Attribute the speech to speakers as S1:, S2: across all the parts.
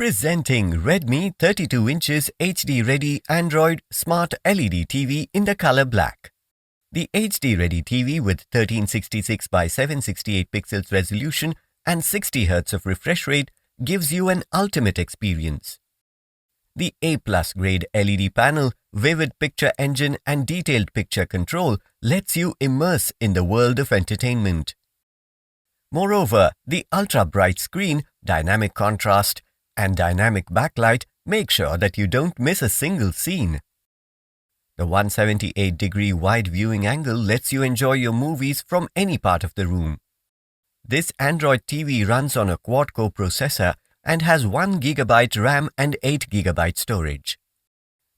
S1: Presenting Redmi 32 inches HD Ready Android Smart LED TV in the color black. The HD Ready TV with 1366 by 768 pixels resolution and 60 Hz of refresh rate gives you an ultimate experience. The A+ grade LED panel, vivid picture engine and detailed picture control lets you immerse in the world of entertainment. Moreover, the ultra-bright screen, dynamic contrast, and dynamic backlight make sure that you don't miss a single scene. The 178-degree wide viewing angle lets you enjoy your movies from any part of the room. This Android TV runs on a quad-core processor and has 1 GB RAM and 8 GB storage.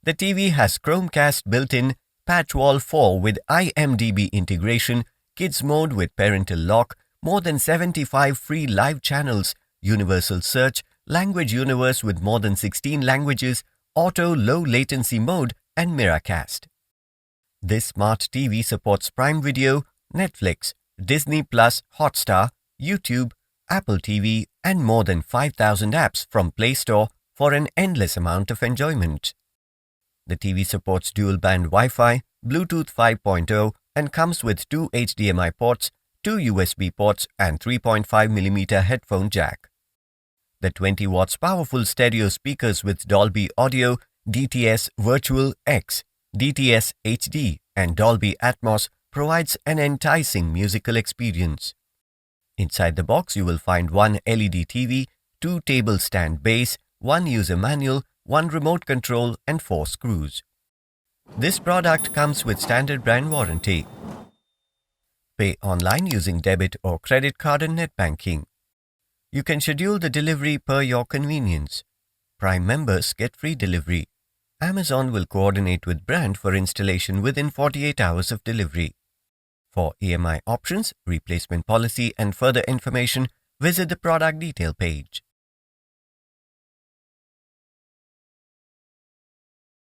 S1: The TV has Chromecast built-in, Patch Wall 4 with IMDb integration, Kids Mode with parental lock, more than 75 free live channels, universal search, language universe with more than 16 languages, auto low latency mode and Miracast. This smart TV supports Prime Video, Netflix, Disney+, Hotstar, YouTube, Apple TV and more than 5,000 apps from Play Store for an endless amount of enjoyment. The TV supports dual-band Wi-Fi, Bluetooth 5.0 and comes with 2 HDMI ports, 2 USB ports and 3.5mm headphone jack. The 20 watts powerful stereo speakers with Dolby Audio, DTS Virtual X, DTS HD and Dolby Atmos provides an enticing musical experience. Inside the box you will find 1 LED TV, 2 table stand base, 1 user manual, 1 remote control and 4 screws. This product comes with standard brand warranty. Pay online using debit or credit card and net banking. You can schedule the delivery per your convenience. Prime members get free delivery. Amazon will coordinate with brand for installation within 48 hours of delivery. For EMI options, replacement policy and further information, visit the product detail page.